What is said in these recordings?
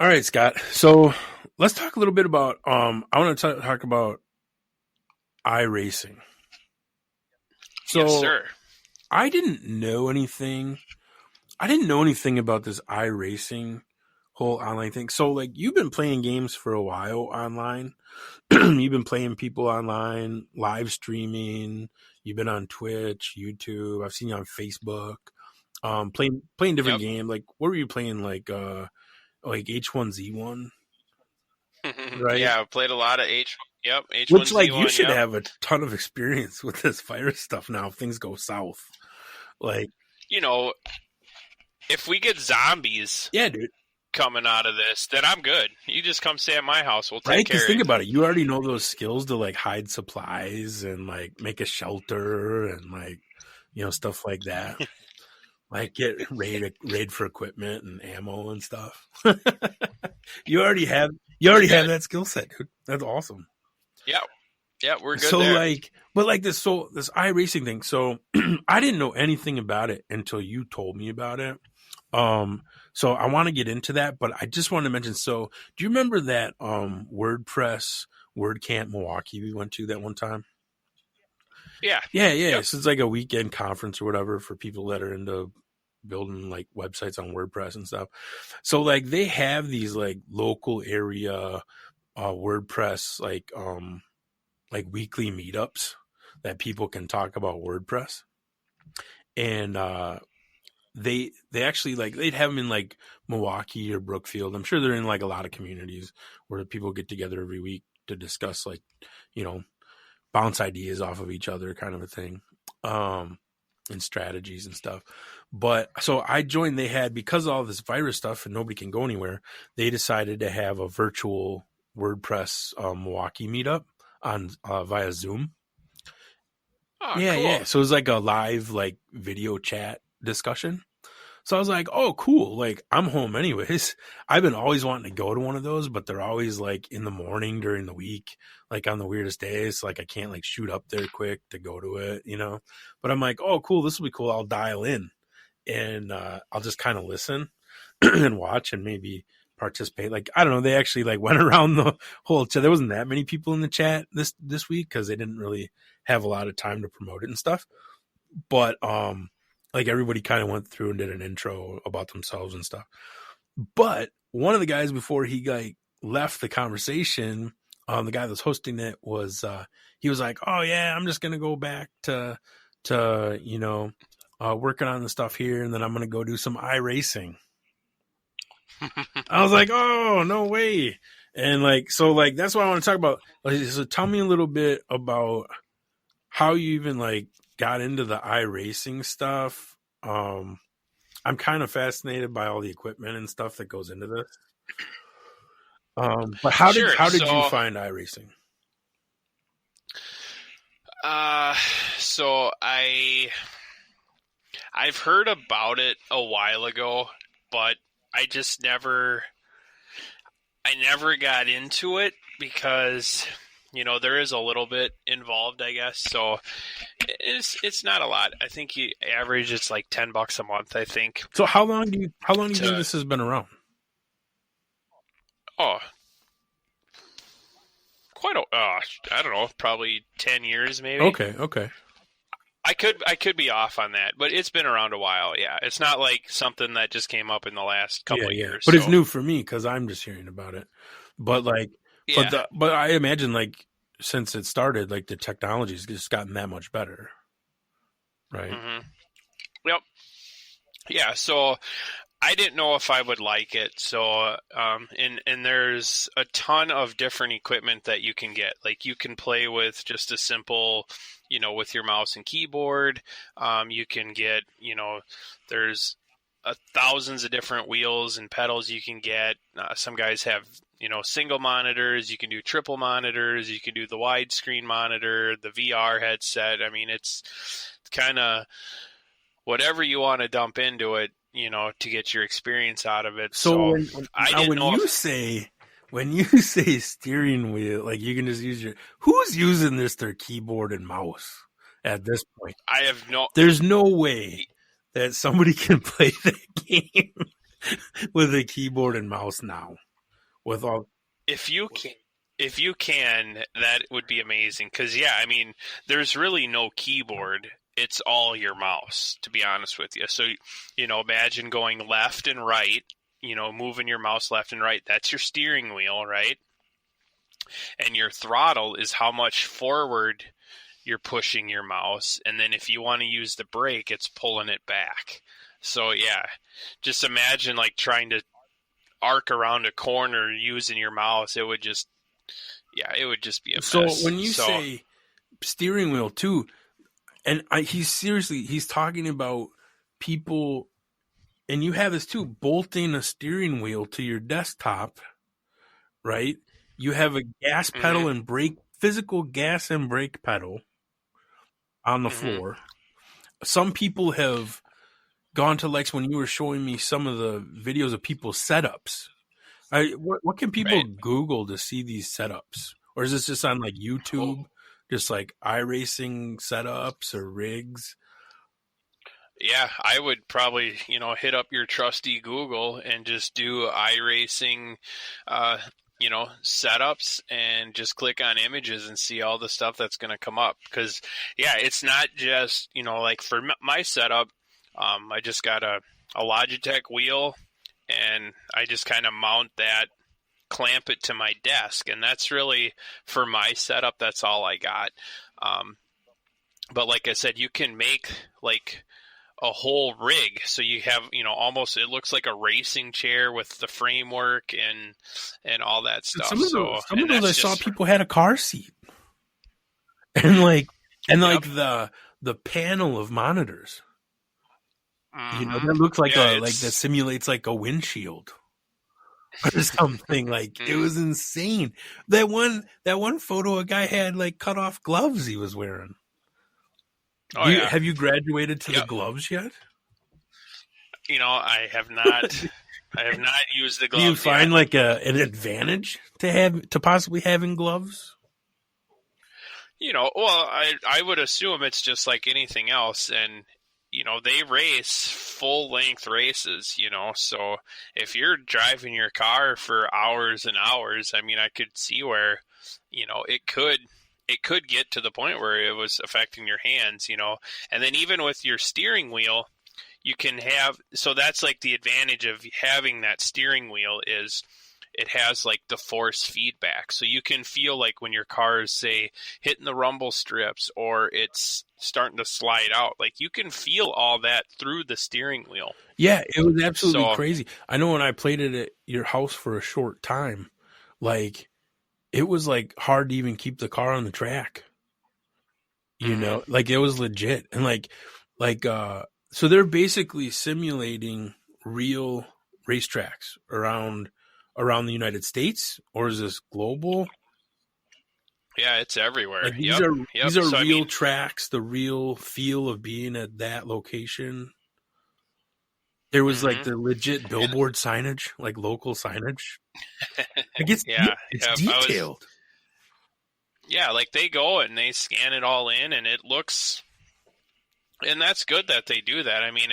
All right, Scott. So let's talk a little bit about. I want to talk about iRacing. Yes, So sir. I didn't know anything. I didn't know anything about this iRacing whole online thing. So like, you've been playing games for a while online. You've been playing people online, live streaming. You've been on Twitch, YouTube. I've seen you on Facebook. Playing different Yep. games. Like, what were you playing? Like H1Z1, right? Yeah, I've played a lot of Yep, Which, like, you H1Z1. should Yep. have a ton of experience with this virus stuff now if things go south. Like, You know, if we get zombies yeah, dude. coming out of this, then I'm good. You just come stay at my house. We'll Right? take Because care think of it. about it. You already know those skills to, like, hide supplies and, like, make a shelter and, like, stuff like that. Like, get raid for equipment and ammo and stuff. you already have that skill set, dude. That's awesome. Yep. Yep, we're good So there. like this iRacing thing. So I didn't know anything about it until you told me about it. So I want to get into that, but I just wanted to mention. So do you remember that WordPress WordCamp Milwaukee we went to that one time? Yeah. Yeah. Yep. So it's like a weekend conference or whatever for people that are into building like websites on WordPress and stuff. So like they have these like local area WordPress like weekly meetups that people can talk about WordPress. And they actually like they'd have them in like Milwaukee or Brookfield. I'm sure they're in like a lot of communities where people get together every week to discuss like, bounce ideas off of each other kind of a thing. And strategies and stuff. But so I joined, they had, because of all this virus stuff and nobody can go anywhere, they decided to have a virtual WordPress Milwaukee meetup on via Zoom. Oh, Yeah, cool. yeah. So it was like a live like video chat discussion. So I was like, oh, cool. Like, I'm home anyways. I've been always wanting to go to one of those, but they're always like in the morning during the week, like on the weirdest days. Like, I can't like shoot up there quick to go to it, But I'm like, oh, cool. This will be cool. I'll dial in and I'll just kind of listen and watch and maybe participate. Like, I don't know. They actually like went around the whole chat. There wasn't that many people in the chat this week because they didn't really have a lot of time to promote it and stuff. But like everybody kind of went through and did an intro about themselves and stuff. But one of the guys before he like left the conversation, the guy that was hosting it was he was like, oh yeah, I'm just gonna go back to working on the stuff here, and then I'm gonna go do some iRacing. I was like, oh no way. And like, so like that's what I want to talk about. Like, so tell me a little bit about how you even like got into the iRacing stuff. I'm kind of fascinated by all the equipment and stuff that goes into this. But how did you find iRacing? So I've heard about it a while ago, but I never got into it because there is a little bit involved, I guess. So it's not a lot. I think you average it's like $10 a month, I think. So how long do you think this has been around? Oh, I don't know, probably 10 years maybe. Okay. I could be off on that, but it's been around a while. Yeah, it's not like something that just came up in the last couple of years. But it's new for me because I'm just hearing about it. But like, but I imagine like since it started, like the technology's just gotten that much better, right? Mm-hmm. Yep. Yeah. So I didn't know if I would like it. So, and there's a ton of different equipment that you can get. Like you can play with just a simple, with your mouse and keyboard. You can get, there's thousands of different wheels and pedals you can get. Some guys have, single monitors. You can do triple monitors. You can do the widescreen monitor, the VR headset. I mean, it's kind of whatever you want to dump into it, to get your experience out of it. So when you say steering wheel, like you can just use who's using their keyboard and mouse at this point? There's no way that somebody can play that game with a keyboard and mouse now. with all. If you can, if you can, that would be amazing. Because yeah, I mean, there's really no keyboard. It's all your mouse, to be honest with you. So, imagine going left and right. Moving your mouse left and right. That's your steering wheel, right? And your throttle is how much forward you're pushing your mouse. And then if you want to use the brake, it's pulling it back. So yeah, just imagine like trying to arc around a corner using your mouse. It would just be a mess. So when you say steering wheel too, and he's talking about people, and you have this too, bolting a steering wheel to your desktop, right? You have a gas pedal and physical gas and brake pedal on the floor. Some people have gone to, like, when you were showing me some of the videos of people's setups. What can people Google to see these setups? Or is this just on like YouTube? Just like iRacing setups or rigs? Yeah, I would probably, hit up your trusty Google and just do iRacing, setups, and just click on images and see all the stuff that's going to come up. Because, yeah, it's not just, like for my setup, I just got a Logitech wheel, and I just kind of mount that, clamp it to my desk, and that's really, for my setup, that's all I got. But like I said, you can make like a whole rig, so you have almost, it looks like a racing chair with the framework and all that stuff. Some of those I saw people had a car seat and like the panel of monitors. That looks like that simulates like a windshield or something. Like it was insane. That one photo, a guy had like cut off gloves he was wearing. Have you graduated to the gloves yet? I have not. I have not used the gloves. Do you find like an advantage to possibly having gloves? Well, I would assume it's just like anything else, and they race full length races. So if you're driving your car for hours and hours, I mean, I could see where it could get to the point where it was affecting your hands, and then even with your steering wheel, you can have, so that's like the advantage of having that steering wheel is it has like the force feedback. So you can feel like when your car is, say, hitting the rumble strips or it's starting to slide out, like you can feel all that through the steering wheel. Yeah, it was absolutely crazy. I know when I played it at your house for a short time, like, it was like hard to even keep the car on the track, like it was legit. And so they're basically simulating real racetracks around the United States, or is this global? Yeah, it's everywhere. Like these are real tracks, the real feel of being at that location. There was like the legit billboard signage, like local signage. I guess it's detailed. Like they go and they scan it all in, and it looks, and that's good that they do that. I mean,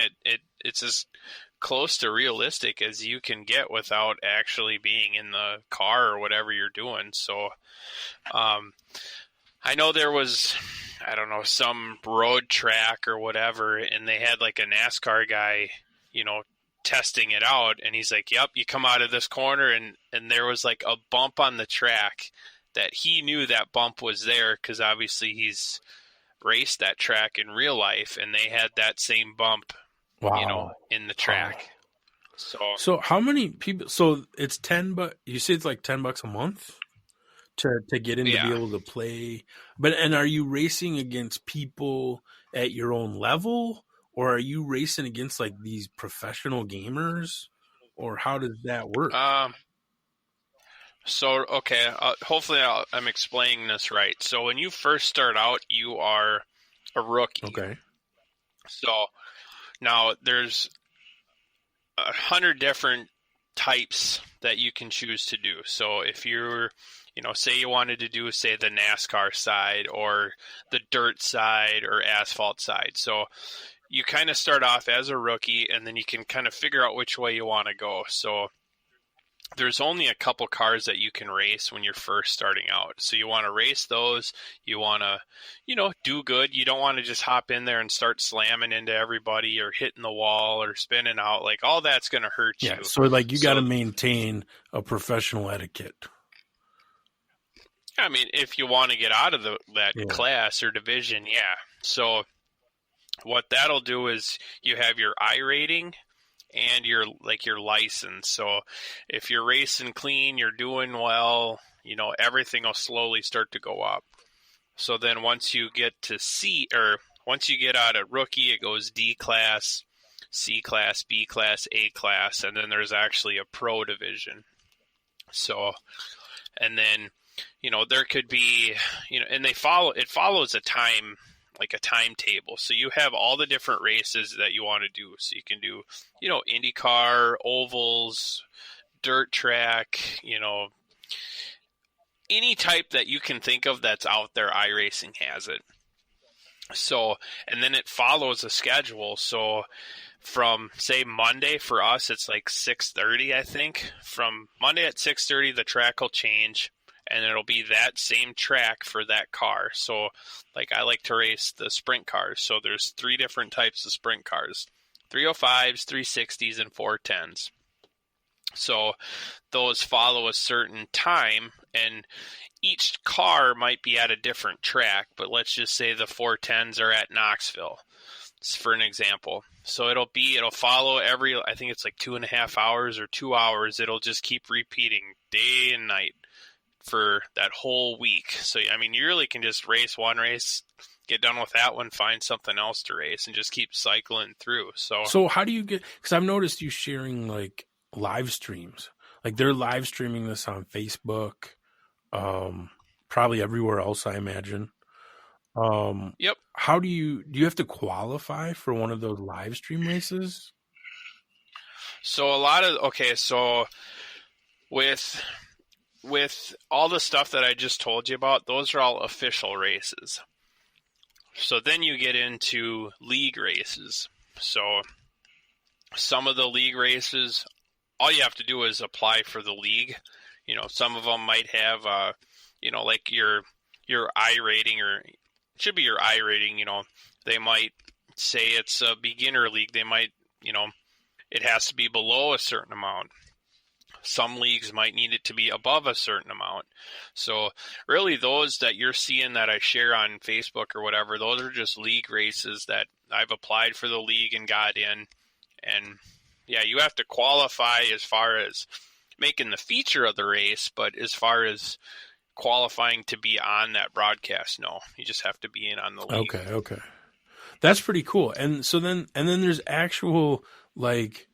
it's as close to realistic as you can get without actually being in the car or whatever you're doing. So, I know there was, I don't know, some road track or whatever, and they had like a NASCAR guy, testing it out, and he's like, yep, you come out of this corner, and there was like a bump on the track that he knew that bump was there because obviously he's raced that track in real life, and they had that same bump, in the track. Wow. So how many people, so it's you say it's like $10 a month to get in to be able to play, and are you racing against people at your own level? Or are you racing against like these professional gamers, or how does that work? Hopefully I'm explaining this right. So when you first start out, you are a rookie. Okay. So now there's 100 different types that you can choose to do. So if you're, say you wanted to do, say, the NASCAR side or the dirt side or asphalt side. So you kind of start off as a rookie, and then you can kind of figure out which way you want to go. So there's only a couple cars that you can race when you're first starting out. So you want to race those. You want to, do good. You don't want to just hop in there and start slamming into everybody or hitting the wall or spinning out. Like, all that's going to hurt you. So like you got to maintain a professional etiquette. I mean, if you want to get out of that class or division, yeah. So what that'll do is you have your iRating and your license. So if you're racing clean, you're doing well, everything will slowly start to go up. So then once you get to C, or once you get out of rookie, it goes D class, C class, B class, A class, and then there's actually a pro division. So, and then, there could be, and it follows a time, like a timetable. So you have all the different races that you want to do. So you can do, IndyCar, ovals, dirt track, any type that you can think of that's out there, iRacing has it. So, and then it follows a schedule. So from, say, Monday for us, it's like 6:30, I think. From Monday at 6:30, the track will change, and it'll be that same track for that car. So, like, I like to race the sprint cars. So there's 3 different types of sprint cars: 305s, 360s, and 410s. So those follow a certain time, and each car might be at a different track, but let's just say the 410s are at Knoxville, for an example. So it'll follow I think it's like 2.5 hours or 2 hours. It'll just keep repeating day and night for that whole week. So, I mean, you really can just race one race, get done with that one, find something else to race, and just keep cycling through. So how do you get, because I've noticed you sharing like live streams, like they're live streaming this on Facebook, probably everywhere else, I imagine. Yep. How do you have to qualify for one of those live stream races? So with all the stuff that I just told you about, those are all official races. So then you get into league races. So some of the league races, all you have to do is apply for the league. Some of them might have, like your iRating, or it should be your iRating. They might say it's a beginner league. They might, it has to be below a certain amount. Some leagues might need it to be above a certain amount. So really those that you're seeing that I share on Facebook or whatever, those are just league races that I've applied for the league and got in. And yeah, you have to qualify as far as making the feature of the race, but as far as qualifying to be on that broadcast, no, you just have to be in on the league. Okay. That's pretty cool. And so then there's actual, like,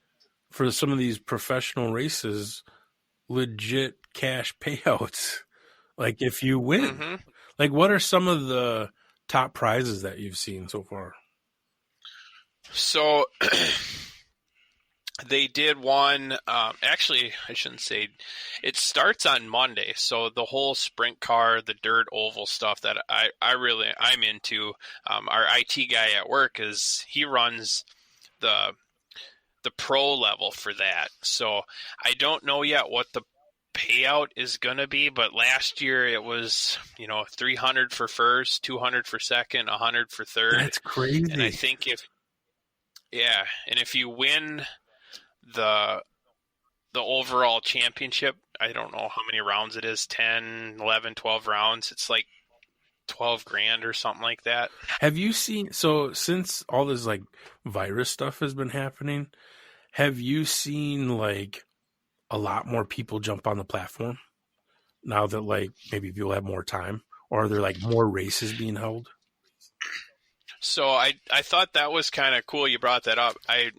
for some of these professional races, legit cash payouts. Like if you win, like what are some of the top prizes that you've seen so far? So they did one, actually, I shouldn't say, it starts on Monday. So the whole sprint car, the dirt oval stuff that I'm into, our IT guy at work, he runs the pro level for that. So I don't know yet what the payout is going to be, but last year it was, $300 for first, $200 for second, $100 for third. That's crazy. And I think if you win the overall championship, I don't know how many rounds it is, 10, 11, 12 rounds. It's like $12,000 or something like that. Have you seen, so since all this like virus stuff has been happening, have you seen like a lot more people jump on the platform now that like maybe people have more time, or are there like more races being held? So I thought that was kind of cool you brought that up. I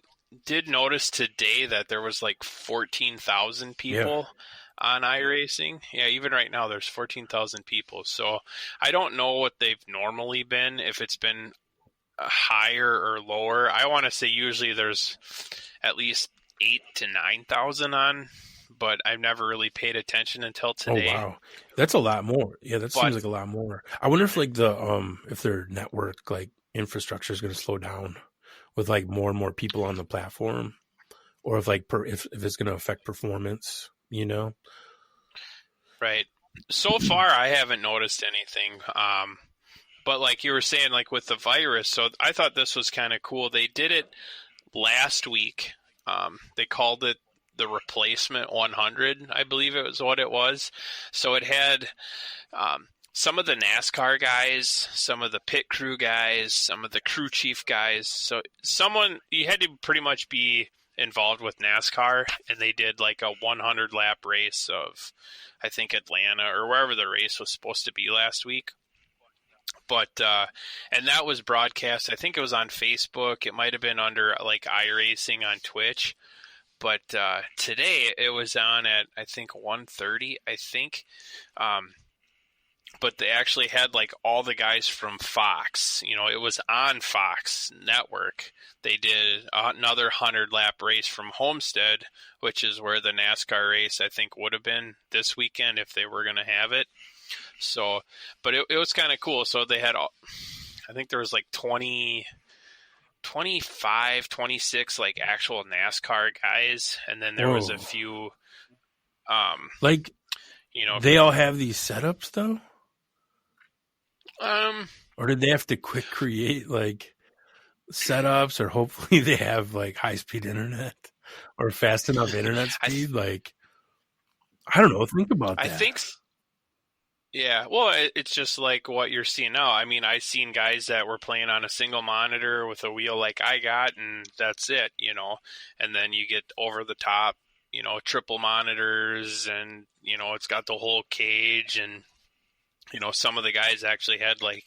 did notice today that there was like 14,000 people on iRacing. Yeah, even right now there's 14,000 people. So I don't know what they've normally been, if it's been higher or lower. I want to say usually there's at least 8,000 to 9,000 on, but I've never really paid attention until today. Oh wow, that's a lot more. Yeah, seems like a lot more. I wonder if like if their network like infrastructure is going to slow down with like more and more people on the platform, or if like if it's going to affect performance. you know? Right. So far, I haven't noticed anything. But like you were saying, like with the virus, so I thought this was kind of cool. They did it last week. They called it the replacement 100, I believe it was what it was. So it had some of the NASCAR guys, some of the pit crew guys, some of the crew chief guys. So you had to pretty much be involved with NASCAR, and they did like a 100 lap race of, I think, Atlanta or wherever the race was supposed to be last week. But and that was broadcast. I think it was on Facebook. It might have been under like iRacing on Twitch. But today it was on at, I think, 1:30. I think. But they actually had like all the guys from Fox. It was on Fox Network. They did another 100 lap race from Homestead, which is where the NASCAR race I think would have been this weekend if they were going to have it. So, but it was kind of cool. So they had, I think there was like 25, 26 like actual NASCAR guys, and then there was a few, like, they all have these setups though. Or did they have to quick create like setups, or hopefully they have like high speed internet or fast enough internet speed? Like, I don't know. Think about that. I think. Yeah, well, it's just like what you're seeing now. I mean, I've seen guys that were playing on a single monitor with a wheel like I got, and that's it, And then you get over the top, triple monitors, and, it's got the whole cage, and, some of the guys actually had like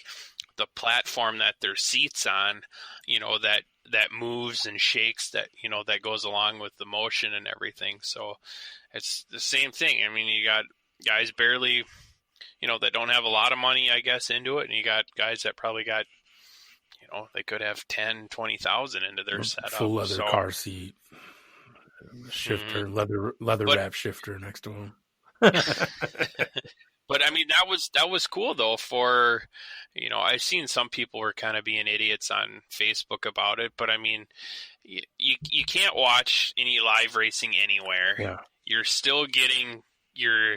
the platform that their seat's on, that moves and shakes, that, that goes along with the motion and everything. So it's the same thing. I mean, you got guys barely, that don't have a lot of money, I guess, into it. And you got guys that probably got, they could have 10, 20,000 into their setup. Full leather car seat, shifter, leather wrap shifter next to him. But I mean, that was cool though. For, I've seen some people were kind of being idiots on Facebook about it, but I mean, you can't watch any live racing anywhere. Yeah. You're still getting your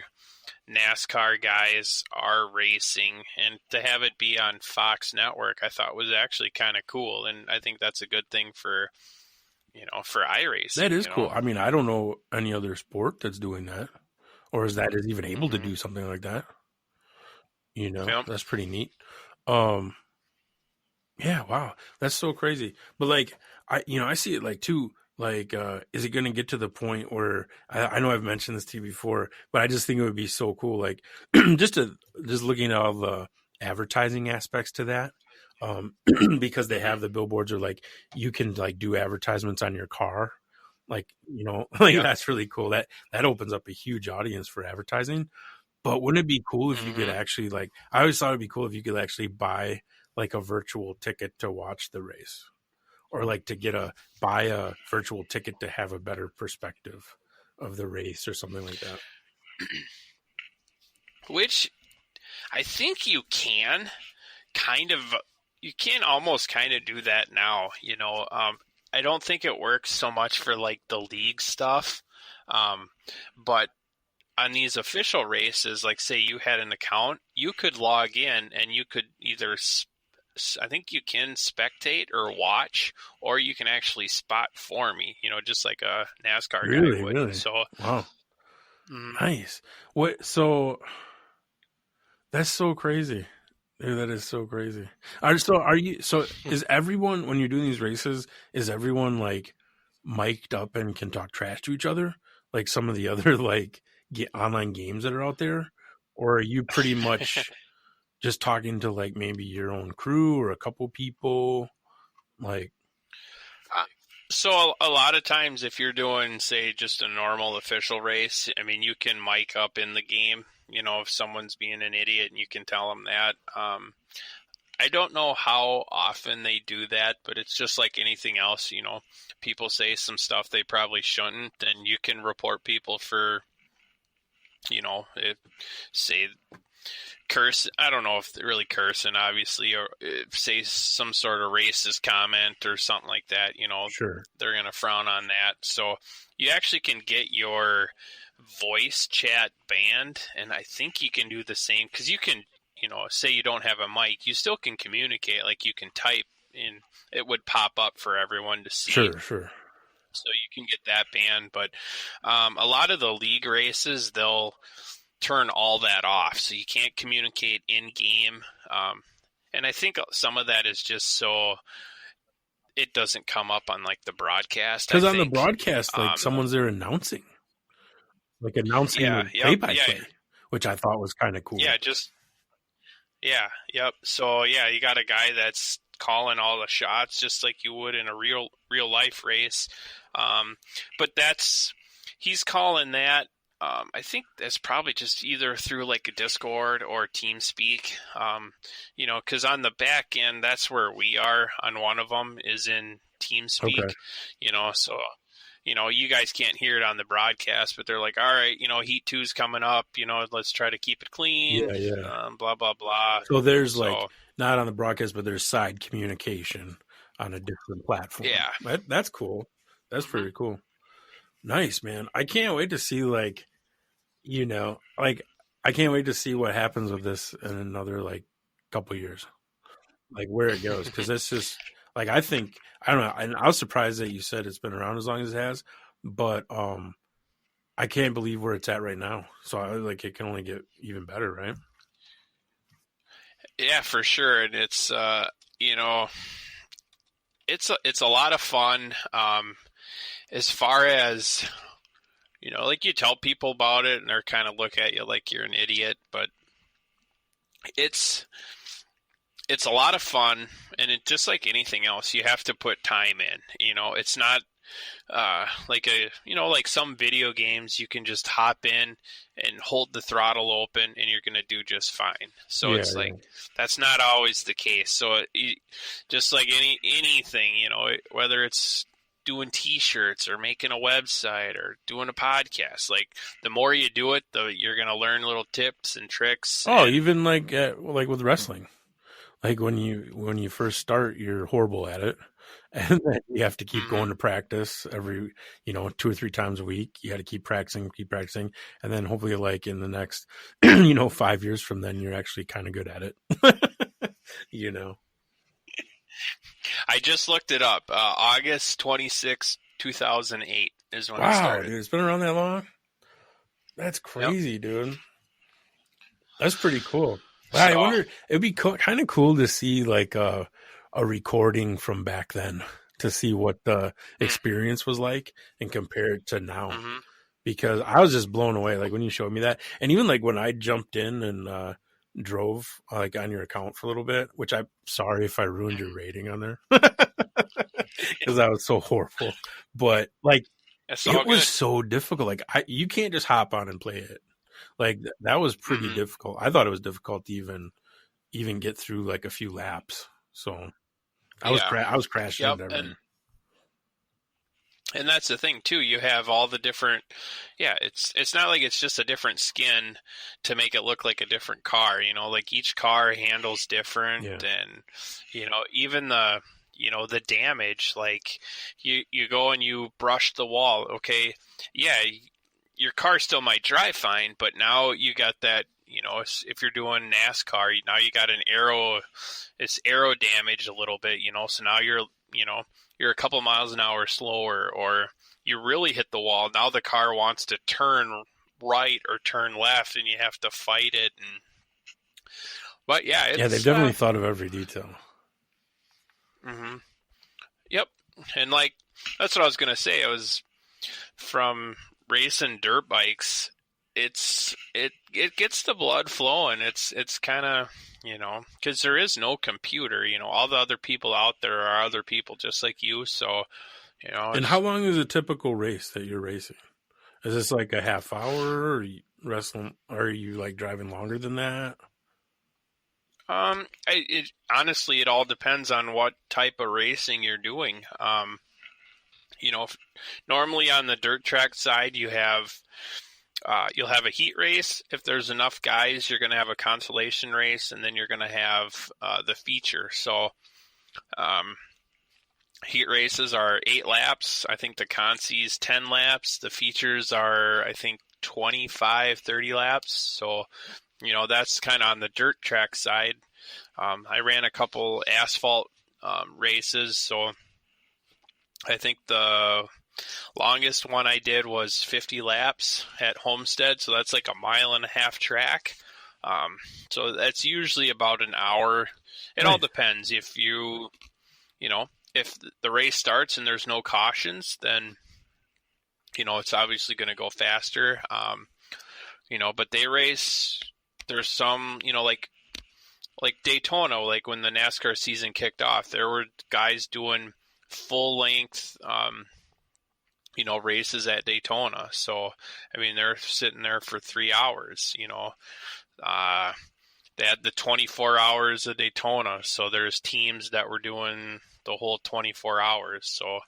NASCAR guys are racing, and to have it be on Fox Network, I thought was actually kind of cool, and I think that's a good thing for, for iRacing. That is cool. I mean, I don't know any other sport that's doing that, or is even able to do something like that. That's pretty neat. Yeah, wow, that's so crazy. But like, I see it like too. Like, is it going to get to the point where I know I've mentioned this to you before, but I just think it would be so cool. Like, just looking at all the advertising aspects to that, because they have the billboards, or like you can like do advertisements on your car, like that's really cool. That opens up a huge audience for advertising. But wouldn't it be cool if you could actually like? I always thought it'd be cool if you could actually buy like a virtual ticket to watch the race. Or like to buy a virtual ticket to have a better perspective of the race or something like that. Which I think you can almost kind of do that now. I don't think it works so much for like the league stuff. But on these official races, like say you had an account, you could log in and you could either I think you can spectate or watch, or you can actually spot for me, just like a NASCAR guy would. Really? So, wow. Nice. So that's so crazy. Dude, that is so crazy. Is everyone, when you're doing these races, is everyone like mic'd up and can talk trash to each other? Like some of the other like online games that are out there? Or are you pretty much just talking to like maybe your own crew or a couple people, like? So a lot of times if you're doing, say, just a normal official race, I mean, you can mic up in the game, if someone's being an idiot, and you can tell them that. I don't know how often they do that, but it's just like anything else, people say some stuff they probably shouldn't, and you can report people for, say curse. I don't know if they're really cursing, obviously, or say some sort of racist comment or something like that. Sure, they're going to frown on that. So you actually can get your voice chat banned, and I think you can do the same because you can, say you don't have a mic, you still can communicate. Like you can type, and it would pop up for everyone to see. Sure. So you can get that banned, but a lot of the league races, they'll turn all that off, so you can't communicate in game. And I think some of that is just so it doesn't come up on like the broadcast. Because on the broadcast, like someone's there announcing play-by-play, which I thought was kind of cool. Yep. So you got a guy that's calling all the shots just like you would in a real life race. But he's calling that. I think that's probably just either through like a Discord or TeamSpeak, because on the back end, that's where we are on one of them is in TeamSpeak, so, you guys can't hear it on the broadcast, but they're like, all right, Heat 2's coming up, let's try to keep it clean, blah, blah, blah. So there's not on the broadcast, but there's side communication on a different platform. Yeah. That's cool. That's pretty cool. Nice, man. I can't wait to see I can't wait to see what happens with this in another couple years, where it goes. Because it's just I don't know. And I was surprised that you said it's been around as long as it has, but I can't believe where it's at right now. So it can only get even better, right? Yeah, for sure. And it's it's a lot of fun. As far as you tell people about it and they're kind of look at you like you're an idiot, but it's a lot of fun, and it just like anything else, you have to put time in. It's not like some video games, you can just hop in and hold the throttle open and you're going to do just fine. So that's not always the case. So just like anything, whether it's doing t-shirts or making a website or doing a podcast, the more you do it, you're going to learn little tips and tricks. Even with wrestling, when you first start, you're horrible at it, and then you have to keep going to practice every 2 or 3 times a week. You got to keep practicing, and then hopefully in the next 5 years from then, you're actually kind of good at it. I just looked it up. August 26, 2008 is when it started. Wow, dude, it's been around that long? That's crazy, dude. That's pretty cool. Wow, I wonder, it'd be kind of cool to see a recording from back then to see what the experience was like and compare it to now. Because I was just blown away when you showed me that. And even when I jumped in and drove on your account for a little bit, which I'm sorry if I ruined your rating on there because that was so horrible, but it was so difficult. You can't just hop on and play it. That was pretty difficult. I thought it was difficult to even get through a few laps. So I was crashing into everything. And that's the thing too. You have all the different, it's not like it's just a different skin to make it look like a different car, each car handles different and, even the damage, you go and you brush the wall. Okay. Yeah. Your car still might drive fine, but now you got that, if you're doing NASCAR, now you got it's aero damage a little bit, so now you're a couple miles an hour slower, or you really hit the wall. Now the car wants to turn right or turn left, and you have to fight it. But they've definitely thought of every detail. Yep, and that's what I was gonna say. I was from racing dirt bikes. It gets the blood flowing. It's kind of, because there is no computer, all the other people out there are other people just like you. So, And how long is a typical race that you're racing? Is this a half hour, or are you wrestling? Or are you driving longer than that? Honestly, it all depends on what type of racing you're doing. Normally on the dirt track side, you'll have a heat race. If there's enough guys, you're going to have a consolation race, and then you're going to have the feature. So heat races are 8 laps. I think the consi's 10 laps. The features are, I think, 25, 30 laps. So, that's kind of on the dirt track side. I ran a couple asphalt races, so I think the longest one I did was 50 laps at Homestead, so that's like a 1.5 mile track. So that's usually about an hour. It all depends. If if the race starts and there's no cautions, then it's obviously going to go faster. But they race. There's some, like Daytona, like when the NASCAR season kicked off, there were guys doing full length, races at Daytona. So, I mean, they're sitting there for 3 hours, they had the 24 hours of Daytona. So there's teams that were doing the whole 24 hours. So,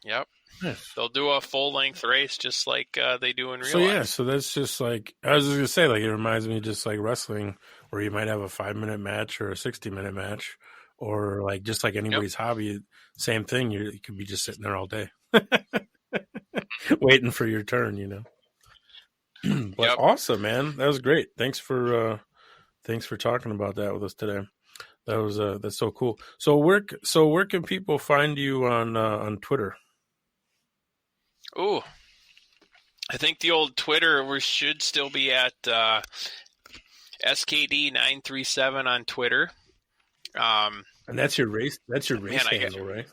yep. Nice. They'll do a full length race just like they do in real So, life. yeah, so that's just like, I was just going to say, like, it reminds me just like wrestling, where you might have a 5-minute match or a 60-minute match, or like just like anybody's hobby, same thing. You could be just sitting there all day waiting for your turn, But awesome, man. That was great. Thanks for talking about that with us today. That was that's so cool. So where can people find you on Twitter? Ooh, I think the old Twitter, we should still be at SKD937 on Twitter. And that's your race. That's your race handle, right?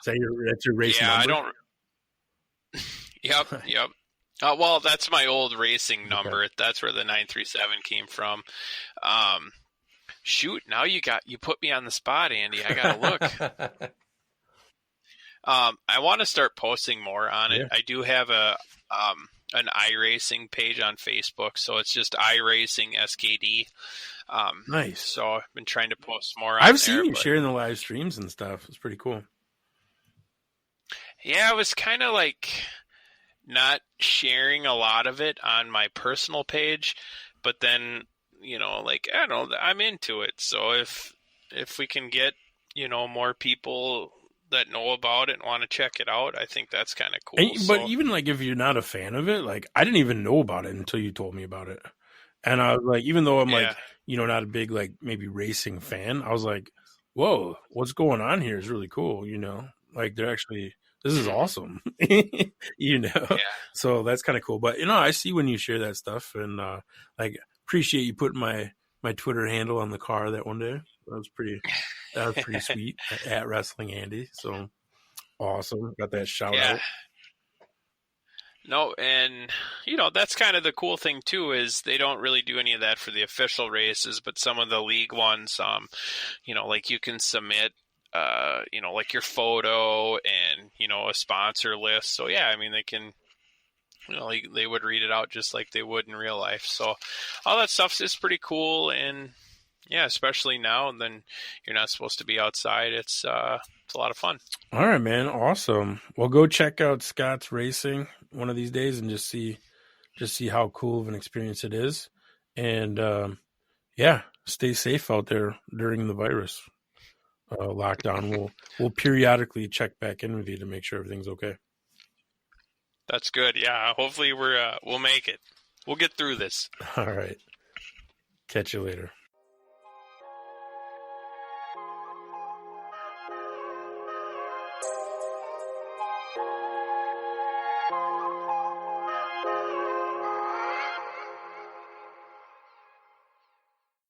That's your race number? I don't. Yep. Well, that's my old racing number. Okay. That's where the 937 came from. Shoot, now you put me on the spot, Andy. I gotta look. I want to start posting more on it. I do have an iRacing page on Facebook, so it's just iRacing SKD. Nice. So I've been trying to post more on I've seen you sharing the live streams and stuff. It's pretty cool. Yeah, I was kind of like not sharing a lot of it on my personal page, but then, like, I don't know, I'm into it. So if we can get, more people that know about it and want to check it out, I think that's kind of cool. But even like if you're not a fan of it, like I didn't even know about it until you told me about it. And I was like, even though I'm like, not a big like maybe racing fan, I was like, whoa, what's going on here is really cool, Like they're actually, this is awesome. So that's kind of cool. But I see when you share that stuff, and like appreciate you putting my Twitter handle on the car that one day. That was pretty sweet at Wrestling Andy. So awesome. Got that shout out. No, and that's kind of the cool thing too, is they don't really do any of that for the official races, but some of the league ones, like you can submit like your photo and, a sponsor list. So yeah, I mean, they can, like they would read it out just like they would in real life. So all that stuff is pretty cool. And yeah, especially now, and then you're not supposed to be outside. It's a lot of fun. All right, man. Awesome. Well, go check out Scott's Racing one of these days and just see how cool of an experience it is. And stay safe out there during the virus lockdown. We'll periodically check back in with you to make sure everything's okay. That's good. Yeah. Hopefully we'll make it. We'll get through this. All right. Catch you later.